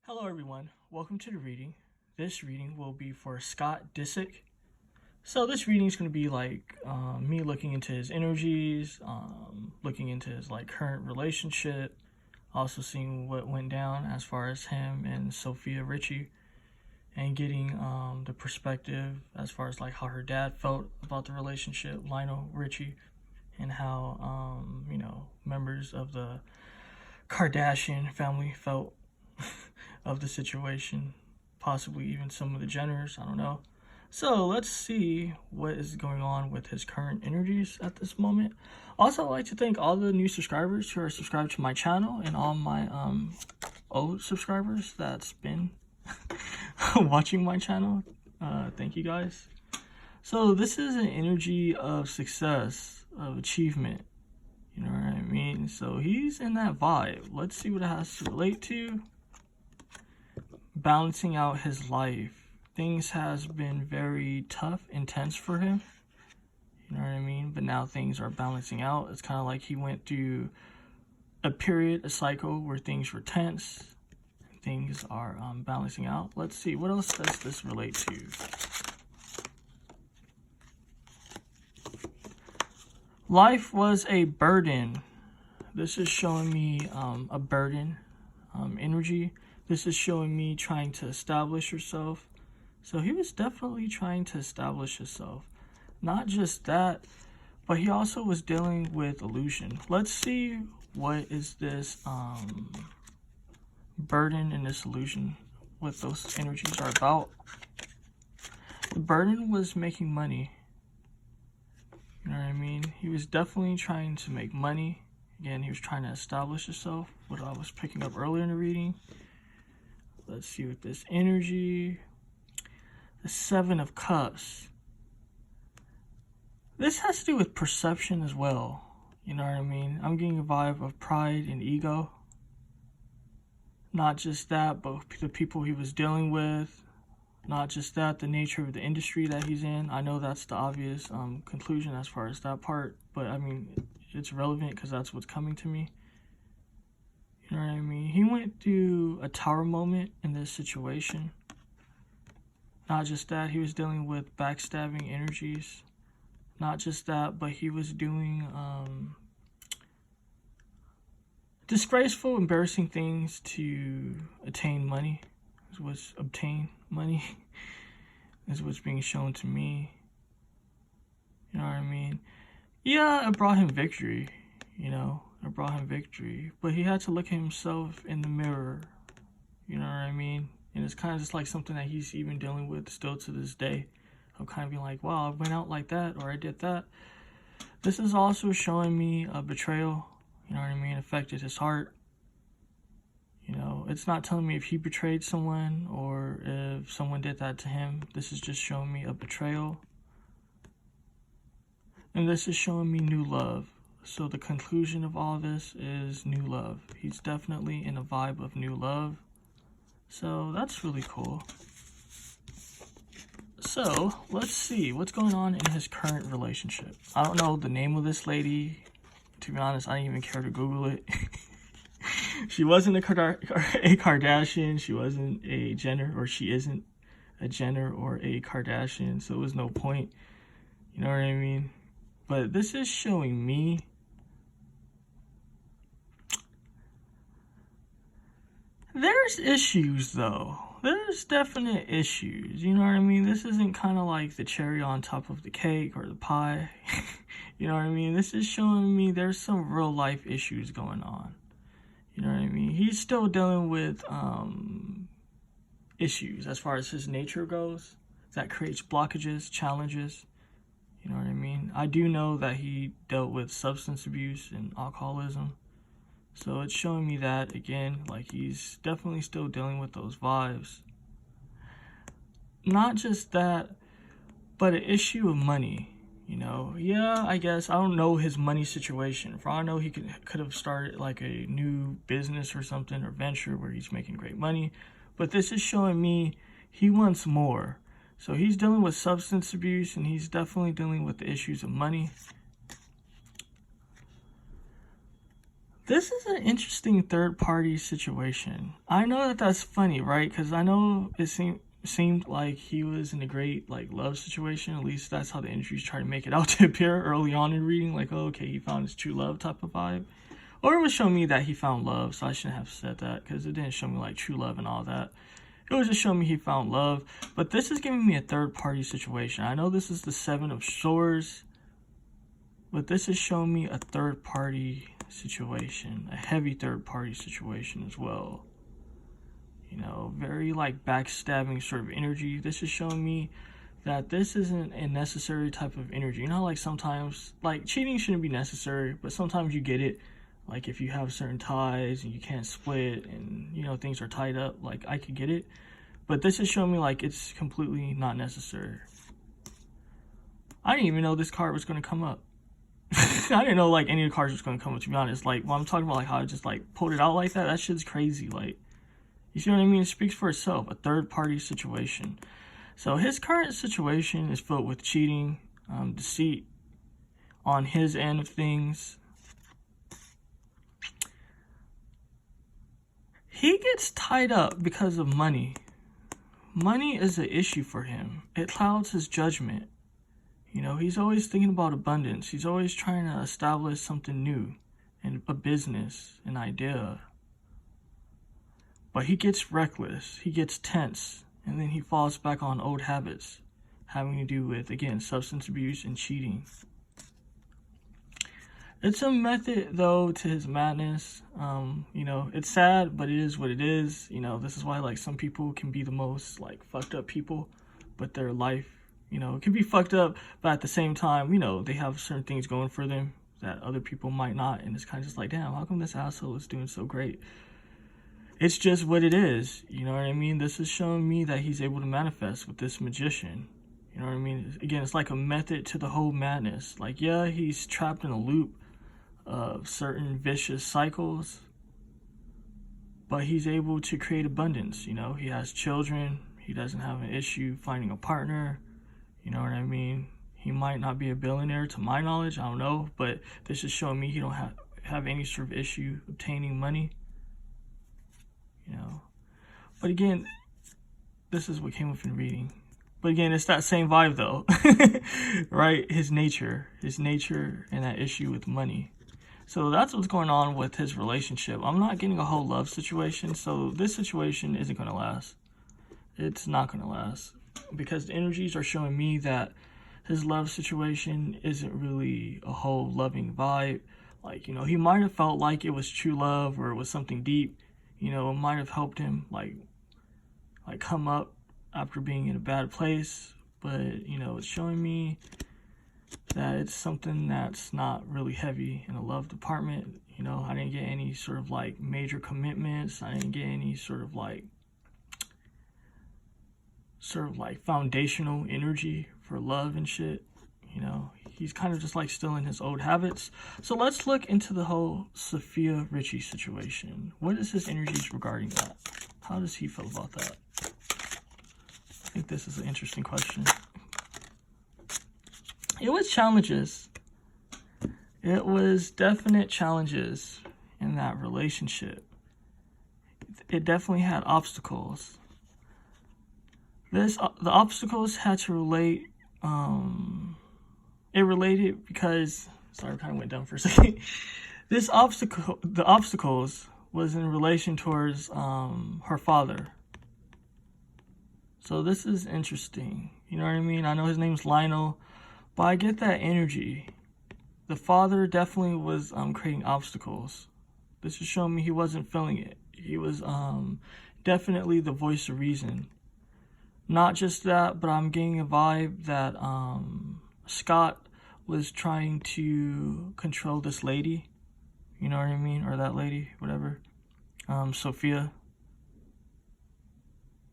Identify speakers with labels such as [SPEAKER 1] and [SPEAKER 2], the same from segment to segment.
[SPEAKER 1] Hello everyone, welcome to the reading. This reading will be for Scott Disick. So this reading is going to be like me looking into his energies, looking into his current relationship, also seeing what went down as far as him and Sofia Richie, and getting the perspective as far as how her dad felt about the relationship, Lionel Richie, and how members of the Kardashian family felt of the situation, possibly even some of the Jenners, I don't know. So let's see what is going on with his current energies at this moment. Also, I'd like to thank all the new subscribers who are subscribed to my channel and all my old subscribers that's been watching my channel. Thank you guys. So this is an energy of success, of achievement. You know what I mean? So he's in that vibe. Let's see what it has to relate to. Balancing out his life. Things has been very tough, intense for him. You know what I mean? But now things are balancing out. It's kind of like he went through a period, a cycle where things were tense. Things are balancing out. Let's see, what else does this relate to? Life was a burden. This is showing me a burden energy. This is showing me trying to establish yourself. So he was definitely trying to establish himself. Not just that, but he also was dealing with illusion. Let's see what is this burden and this illusion, what those energies are about. The burden was making money. You know what I mean? He was definitely trying to make money. Again, he was trying to establish himself, what I was picking up earlier in the reading. Let's see with this energy. The Seven of Cups. This has to do with perception as well. You know what I mean? I'm getting a vibe of pride and ego. Not just that, but the people he was dealing with. Not just that, the nature of the industry that he's in. I know that's the obvious conclusion as far as that part. But I mean, it's relevant because that's what's coming to me. You know what I mean? He went through a tower moment in this situation. Not just that, he was dealing with backstabbing energies. Not just that, but he was doing disgraceful, embarrassing things to attain money. Obtain money is what's being shown to me. You know what I mean? Yeah, it brought him victory, you know. It brought him victory, but he had to look at himself in the mirror. You know what I mean? And it's kind of just like something that he's even dealing with still to this day. I'm kind of being like, wow, I went out like that, or I did that. This is also showing me a betrayal. You know what I mean? Affected his heart. You know, it's not telling me if he betrayed someone or if someone did that to him. This is just showing me a betrayal. And this is showing me new love. So the conclusion of all this is new love. He's definitely in a vibe of new love. So that's really cool. So let's see what's going on in his current relationship. I don't know the name of this lady. To be honest, I didn't even care to Google it. She wasn't a Kardashian. She wasn't a Jenner, or she isn't a Jenner or a Kardashian. So it was no point. You know what I mean? But this is showing me there's issues, though. There's definite issues. You know what I mean? This isn't kind of like the cherry on top of the cake or the pie. You know what I mean? This is showing me there's some real life issues going on. You know what I mean? He's still dealing with issues as far as his nature goes. That creates blockages, challenges. You know what I mean? I do know that he dealt with substance abuse and alcoholism. So it's showing me that, again, like he's definitely still dealing with those vibes. Not just that, but an issue of money. You know, yeah, I guess, I don't know his money situation. For all I know, he could have started like a new business or something, or venture where he's making great money. But this is showing me he wants more. So he's dealing with substance abuse, and he's definitely dealing with the issues of money. This is an interesting third-party situation. I know that that's funny, right? Because I know it seemed like he was in a great like love situation. At least that's how the entries try to make it out to appear early on in reading. Like, oh, okay, he found his true love type of vibe. Or it was showing me that he found love, so I shouldn't have said that because it didn't show me like true love and all that. It was just showing me he found love. But this is giving me a third-party situation. I know this is the Seven of Swords, but this is showing me a third-party situation, a heavy third-party situation as well. You know, very like backstabbing sort of energy. This is showing me that this isn't a necessary type of energy. You know, like sometimes, like cheating shouldn't be necessary, but sometimes you get it. Like if you have certain ties and you can't split and, you know, things are tied up, like I could get it. But this is showing me like it's completely not necessary. I didn't even know this card was going to come up. I didn't know like any of the cards was going to come up, to be honest. Like when I'm talking about like how I just like pulled it out like that shit's crazy. Like, you see what I mean? It speaks for itself, a third party situation. So his current situation is filled with cheating, deceit on his end of things. He gets tied up because of money. Money is an issue for him. It clouds his judgment. You know, he's always thinking about abundance. He's always trying to establish something new, and a business, an idea. But he gets reckless, he gets tense, and then he falls back on old habits, having to do with, again, substance abuse and cheating. It's a method, though, to his madness. You know, it's sad, but it is what it is. You know, this is why, like, some people can be the most, like, fucked up people, but their life, you know, it can be fucked up, but at the same time, you know, they have certain things going for them that other people might not, and it's kind of just like, damn, how come this asshole is doing so great? It's just what it is, you know what I mean? This is showing me that he's able to manifest with this magician, you know what I mean? Again, it's like a method to the whole madness. Like, yeah, he's trapped in a loop of certain vicious cycles, but he's able to create abundance, you know? He has children, he doesn't have an issue finding a partner, you know what I mean? He might not be a billionaire to my knowledge, I don't know, but this is showing me he don't have any sort of issue obtaining money. You know, but again, this is what came up in reading. But again, it's that same vibe though, right? His nature and that issue with money. So that's what's going on with his relationship. I'm not getting a whole love situation. So this situation isn't going to last. It's not going to last because the energies are showing me that his love situation isn't really a whole loving vibe. Like, you know, he might have felt like it was true love or it was something deep. You know, it might have helped him, like come up after being in a bad place. But, you know, it's showing me that it's something that's not really heavy in the love department. You know, I didn't get any sort of, like, major commitments. I didn't get any sort of, like, foundational energy for love and shit. You know, he's kind of just like still in his old habits. So let's look into the whole Sofia Richie situation. What is his energies regarding that? How does he feel about that? I think this is an interesting question. It was challenges. It was definite challenges in that relationship. It definitely had obstacles. The obstacles had to relate, it related because, sorry, I kind of went down for a second. The obstacles was in relation towards her father. So this is interesting. You know what I mean? I know his name's Lionel, but I get that energy. The father definitely was creating obstacles. This is showing me he wasn't feeling it. He was definitely the voice of reason. Not just that, but I'm getting a vibe that Scott was trying to control this lady, you know what I mean, or that lady, whatever, Sofia.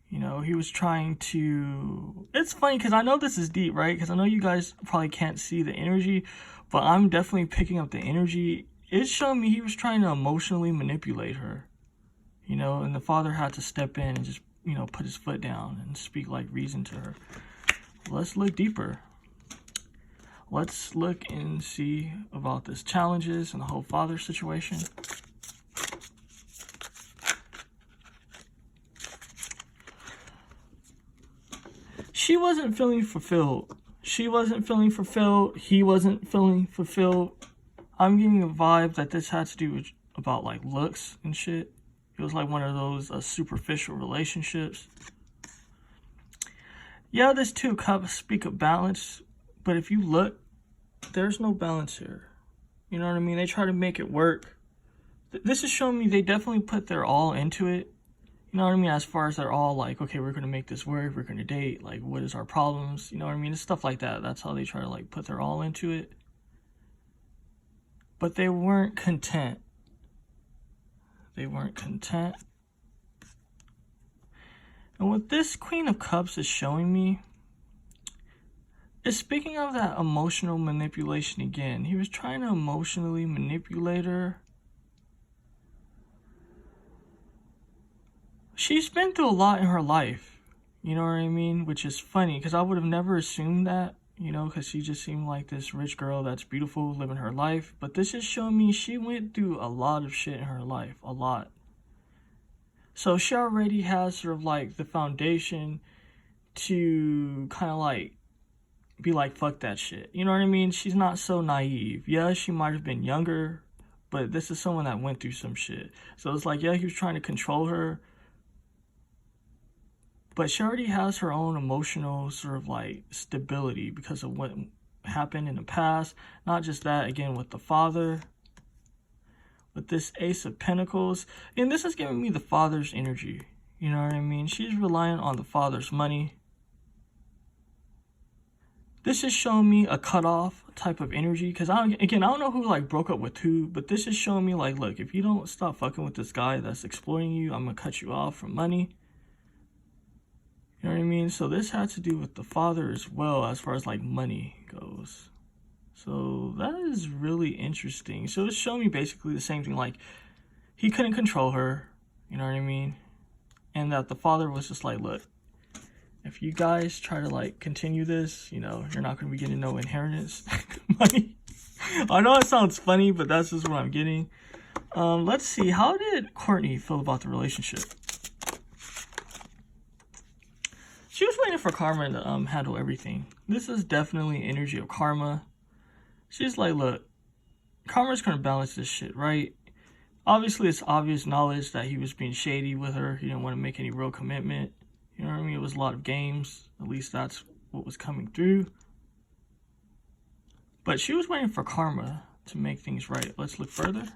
[SPEAKER 1] You know, he was trying to, it's funny because I know this is deep, right? Because I know you guys probably can't see the energy, but I'm definitely picking up the energy. It's showing me he was trying to emotionally manipulate her, you know, and the father had to step in and just, you know, put his foot down and speak like reason to her. Let's look deeper. Let's look and see about this challenges and the whole father situation. she wasn't feeling fulfilled. She wasn't feeling fulfilled. He wasn't feeling fulfilled. I'm getting a vibe that this had to do with about like looks and shit. It was like one of those superficial relationships. Yeah, this 2 cups speak of balance, but if you look, there's no balance here. You know what I mean? They try to make it work. This is showing me they definitely put their all into it. You know what I mean? As far as they're all like, okay, we're going to make this work. We're going to date. Like, what is our problems? You know what I mean? It's stuff like that. That's how they try to like put their all into it. But they weren't content. They weren't content. And what this Queen of Cups is showing me is speaking of that emotional manipulation again. He was trying to emotionally manipulate her. She's been through a lot in her life, you know what I mean? Which is funny, because I would have never assumed that, you know, because she just seemed like this rich girl that's beautiful, living her life. But this is showing me she went through a lot of shit in her life, a lot. So she already has sort of like the foundation to kind of like be like, fuck that shit. You know what I mean? She's not so naive. Yeah, she might have been younger, but this is someone that went through some shit. So it's like, yeah, he was trying to control her, but she already has her own emotional sort of like stability because of what happened in the past. Not just that, again, with the father, with this Ace of Pentacles. And this is giving me the father's energy. You know what I mean? She's relying on the father's money. This is showing me a cutoff type of energy. Because, I don't know who like broke up with who. But this is showing me like, look, if you don't stop fucking with this guy that's exploiting you, I'm going to cut you off from money. You know what I mean? So this had to do with the father as well, as far as like money goes. So that is really interesting. So it's showing me basically the same thing. Like, he couldn't control her. You know what I mean? And that the father was just like, look, if you guys try to like continue this, you know, you're not going to be getting no inheritance money. I know it sounds funny, but that's just what I'm getting. Let's see. How did Courtney feel about the relationship? She was waiting for karma to handle everything. This is definitely energy of karma. She's like, look, karma's going to balance this shit, right? Obviously, it's obvious knowledge that he was being shady with her. He didn't want to make any real commitment. You know what I mean? It was a lot of games. At least that's what was coming through. But she was waiting for karma to make things right. Let's look further.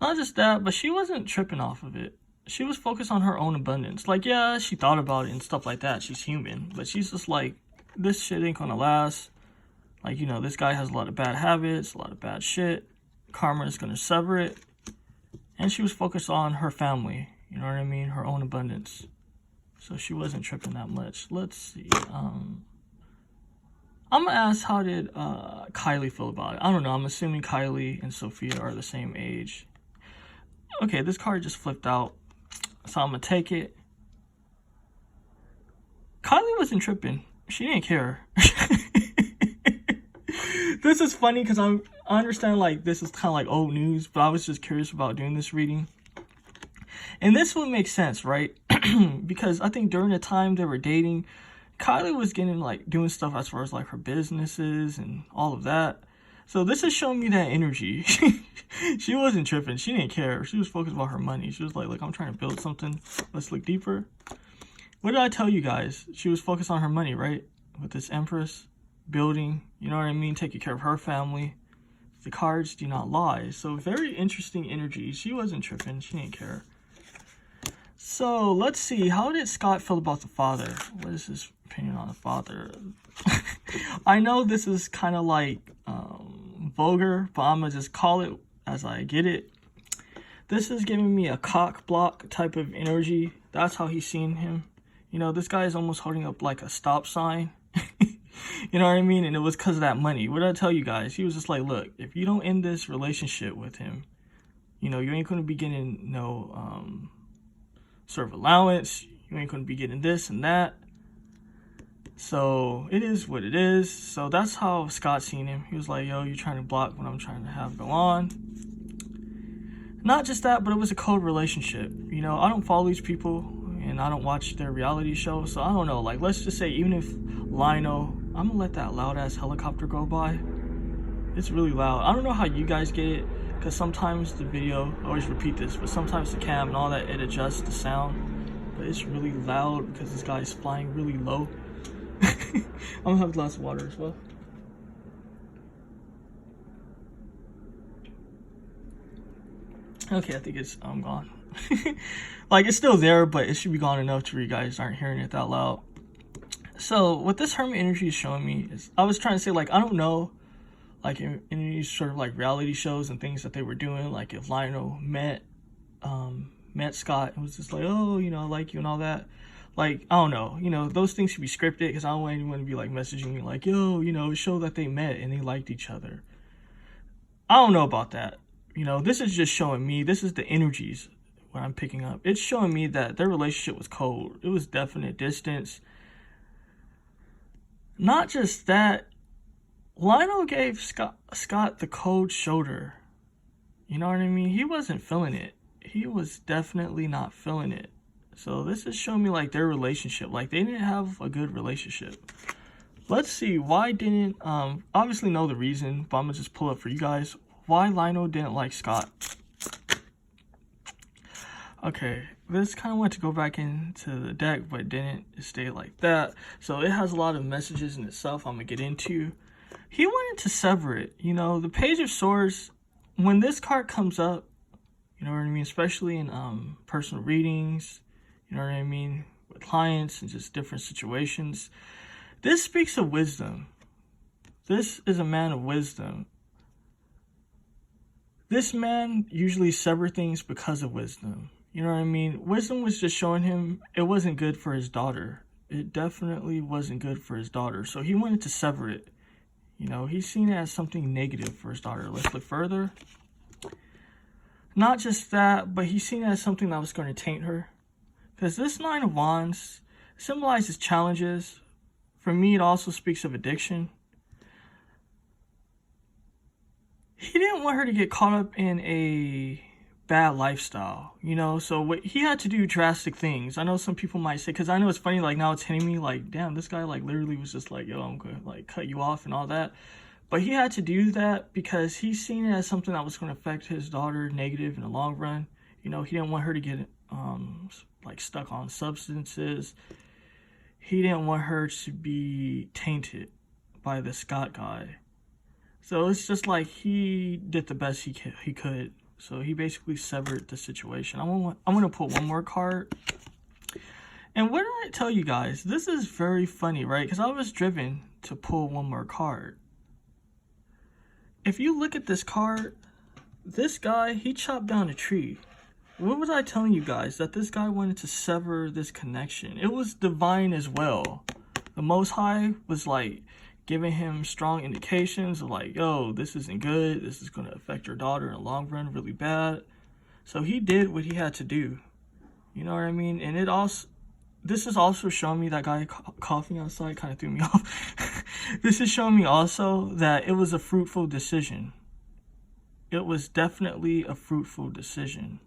[SPEAKER 1] Not just that, but she wasn't tripping off of it. She was focused on her own abundance. Like, yeah, she thought about it and stuff like that. She's human. But she's just like, this shit ain't gonna last. Like, you know, this guy has a lot of bad habits, a lot of bad shit. Karma is gonna sever it. And she was focused on her family. You know what I mean? Her own abundance. So she wasn't tripping that much. Let's see. I'm gonna ask, how did Kylie feel about it? I don't know. I'm assuming Kylie and Sofia are the same age. Okay, this card just flipped out. So I'm going to take it. Kylie wasn't tripping. She didn't care. This is funny because I understand like this is kind of like old news, but I was just curious about doing this reading. And this would make sense, right? Because I think during the time they were dating, Kylie was getting like doing stuff as far as like her businesses and all of that. So this is showing me that energy. She wasn't tripping. She didn't care. She was focused about her money. She was like, look, I'm trying to build something. Let's look deeper. What did I tell you guys? She was focused on her money, right? With this Empress building, you know what I mean? Taking care of her family. The cards do not lie. So very interesting energy. She wasn't tripping. She didn't care. So let's see. How did Scott feel about the father? What is his opinion on the father? I know this is kind of like vulgar, but I'm going to just call it as I get it. This is giving me a cock block type of energy. That's how he's seeing him. You know, this guy is almost holding up like a stop sign. You know what I mean? And it was because of that money. What did I tell you guys? He was just like, look, if you don't end this relationship with him, you know, you ain't going to be getting no sort of allowance. You ain't going to be getting this and that. So it is what it is. So that's how Scott seen him. He was like, yo, you're trying to block what I'm trying to have go on. Not just that, but it was a cold relationship. You know, I don't follow these people. and I don't watch their reality show, so I don't know. Like, let's just say, even if Lionel, I'm gonna let that loud ass helicopter go by. It's really loud. I don't know how you guys get it, because sometimes the video, I always repeat this, but sometimes the cam and all that, it adjusts the sound, but it's really loud because this guy is flying really low. I'm gonna have a glass of water as well. Okay, I think it's gone. Like, it's still there, but it should be gone enough to where you guys aren't hearing it that loud. So what this Hermit energy is showing me is, I was trying to say, like, I don't know, like in these sort of like reality shows and things that they were doing, like if Lionel met Scott and was just like, oh, you know, I like you and all that. Like, I don't know, you know, those things should be scripted, because I don't want anyone to be like messaging me like, yo, you know, show that they met and they liked each other. I don't know about that. You know, this is just showing me, this is the energies what I'm picking up. It's showing me that their relationship was cold. It was definite distance. Not just that, Lionel gave Scott the cold shoulder. You know what I mean? He wasn't feeling it. He was definitely not feeling it. So this is showing me like their relationship. Like, they didn't have a good relationship. Let's see, why didn't, obviously know the reason, but I'm gonna just pull up for you guys why Lionel didn't like Scott. Okay, this kind of went to go back into the deck, but didn't stay like that. So it has a lot of messages in itself I'm gonna get into. He wanted to sever it. You know, the Page of Swords, when this card comes up, you know what I mean, especially in personal readings, you know what I mean, with clients and just different situations, this speaks of wisdom. This is a man of wisdom. This man usually severs things because of wisdom. You know what I mean? Wisdom was just showing him it wasn't good for his daughter. It definitely wasn't good for his daughter. So he wanted to sever it. You know, he's seen it as something negative for his daughter. Let's look further. Not just that, but he's seen it as something that was going to taint her. Because this Nine of Wands symbolizes challenges. For me, it also speaks of addiction. He didn't want her to get caught up in a bad lifestyle, you know, so what he had to do drastic things. I know some people might say, because I know it's funny, like now it's hitting me like, damn, this guy like literally was just like, yo, I'm gonna like cut you off and all that. But he had to do that because he's seen it as something that was going to affect his daughter negative in the long run. You know, he didn't want her to get like stuck on substances. He didn't want her to be tainted by the Scott guy. So it's just like he did the best he could. So he basically severed the situation. I'm going to pull one more card. And what did I tell you guys? This is very funny, right? Because I was driven to pull one more card. If you look at this card, this guy, he chopped down a tree. What was I telling you guys? That this guy wanted to sever this connection. It was divine as well. The Most High was like giving him strong indications of like, yo, this isn't good. This is going to affect your daughter in the long run really bad. So he did what he had to do. You know what I mean? And it also, this is also showing me that guy coughing outside kind of threw me off. This is showing me also that it was a fruitful decision. It was definitely a fruitful decision.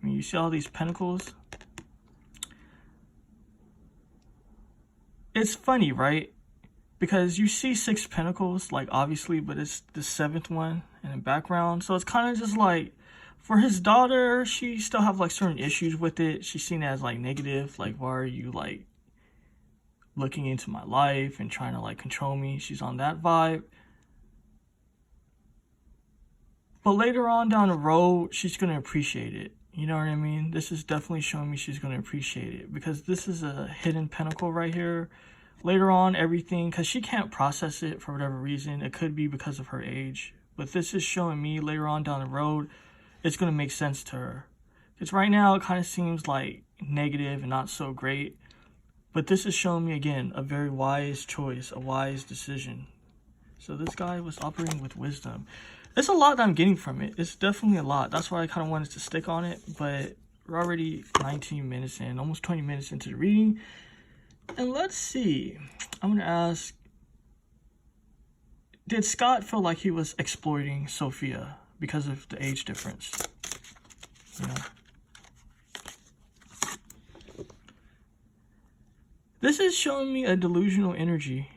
[SPEAKER 1] I mean, you see all these pentacles? It's funny, right? Because you see 6 pentacles, like obviously, but it's the 7th one in the background. So it's kind of just like, for his daughter, she still have like certain issues with it. She's seen it as like negative. Like, why are you like looking into my life and trying to like control me? She's on that vibe. But later on down the road, she's going to appreciate it. You know what I mean? This is definitely showing me she's going to appreciate it. Because this is a hidden pentacle right here. Later on, everything, because she can't process it for whatever reason. It could be because of her age. But this is showing me later on down the road, it's going to make sense to her. Because right now, it kind of seems like negative and not so great. But this is showing me, again, a very wise choice, a wise decision. So this guy was operating with wisdom. It's a lot that I'm getting from it. It's definitely a lot. That's why I kind of wanted to stick on it. But we're already 19 minutes in, almost 20 minutes into the reading. And let's see. I'm going to ask, did Scott feel like he was exploiting Sofia because of the age difference? You know? This is showing me a delusional energy.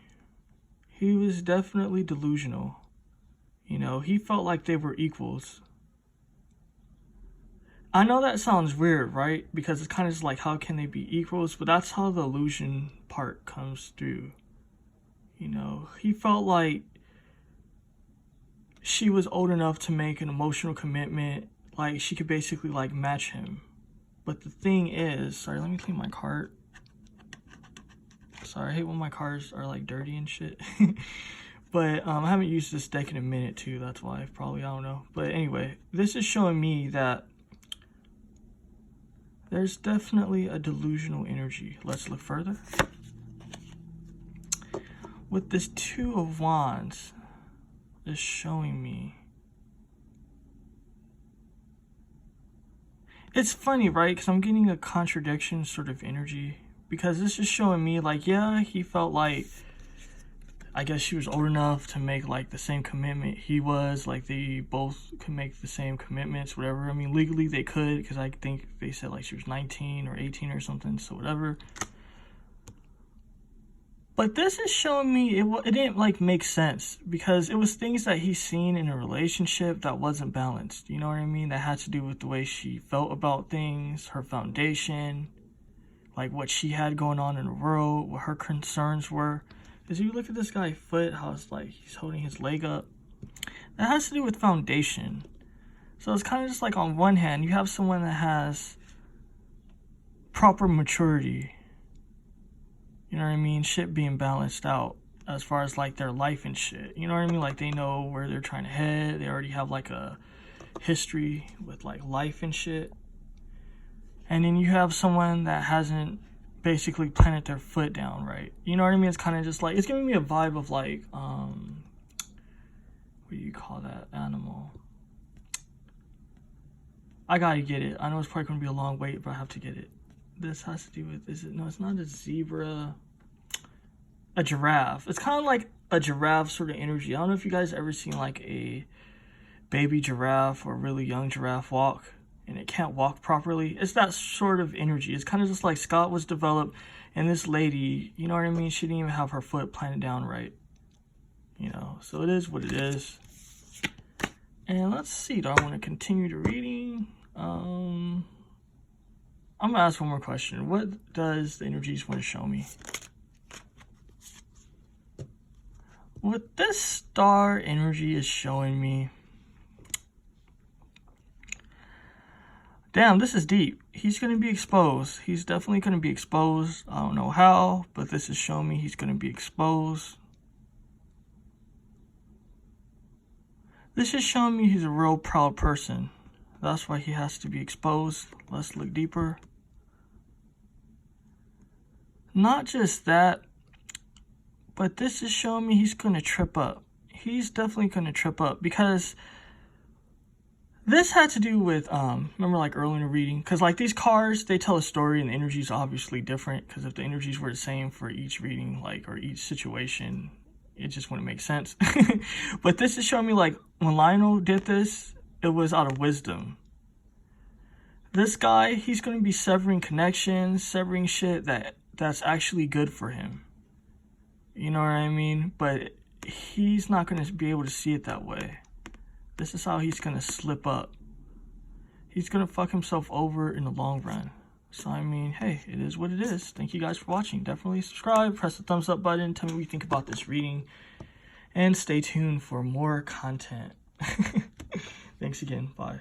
[SPEAKER 1] He was definitely delusional. You know, he felt like they were equals. I know that sounds weird, right? Because it's kind of just like, how can they be equals? But that's how the illusion part comes through. You know, he felt like she was old enough to make an emotional commitment. Like, she could basically, like, match him. But the thing is, sorry, let me clean my cart. Sorry, I hate when my cars are, like, dirty and shit. But I haven't used this deck in a minute, too. That's why, probably, I don't know. But anyway, this is showing me that there's definitely a delusional energy. Let's look further. With this Two of Wands, is showing me. It's funny, right? Because I'm getting a contradiction sort of energy. Because this is showing me, like, yeah, he felt like, I guess she was old enough to make, like, the same commitment he was. Like, they both could make the same commitments, whatever. I mean, legally they could, because I think they said, like, she was 19 or 18 or something, so whatever. But this is showing me it didn't, like, make sense. Because it was things that he's seen in a relationship that wasn't balanced. You know what I mean? That had to do with the way she felt about things, her foundation, like, what she had going on in the world, what her concerns were. Because you look at this guy's foot, how it's like he's holding his leg up. That has to do with foundation. So it's kind of just like, on one hand, you have someone that has proper maturity. You know what I mean? Shit being balanced out as far as, like, their life and shit. You know what I mean? Like, they know where they're trying to head. They already have, like, a history with, like, life and shit. And then you have someone that hasn't basically planted their foot down, right? You know what I mean? It's kind of just like, it's giving me a vibe of, like, what do you call that animal? I gotta get it. I know it's probably gonna be a long wait, but I have to get it. This has to do with, no, it's not a zebra. A giraffe. It's kind of like a giraffe sort of energy. I don't know if you guys ever seen, like, a baby giraffe or a really young giraffe walk, and it can't walk properly. It's that sort of energy. It's kind of just like Scott was developed, and this lady, you know what I mean? She didn't even have her foot planted down right. You know, so it is what it is. And let's see, do I want to continue the reading? I'm going to ask one more question. What does the energies want to show me? What this star energy is showing me, damn, this is deep. He's going to be exposed. He's definitely going to be exposed. I don't know how, but this is showing me he's going to be exposed. This is showing me he's a real proud person. That's why he has to be exposed. Let's look deeper. Not just that, but this is showing me he's going to trip up. He's definitely going to trip up because this had to do with, remember, like, earlier in the reading? Because, like, these cards, they tell a story and the energy is obviously different. Because if the energies were the same for each reading, like, or each situation, it just wouldn't make sense. But this is showing me, like, when Lionel did this, it was out of wisdom. This guy, he's going to be severing connections, severing shit that's actually good for him. You know what I mean? But he's not going to be able to see it that way. This is how he's going to slip up. He's going to fuck himself over in the long run. So, I mean, hey, it is what it is. Thank you guys for watching. Definitely subscribe, press the thumbs up button, tell me what you think about this reading, and stay tuned for more content. Thanks again. Bye.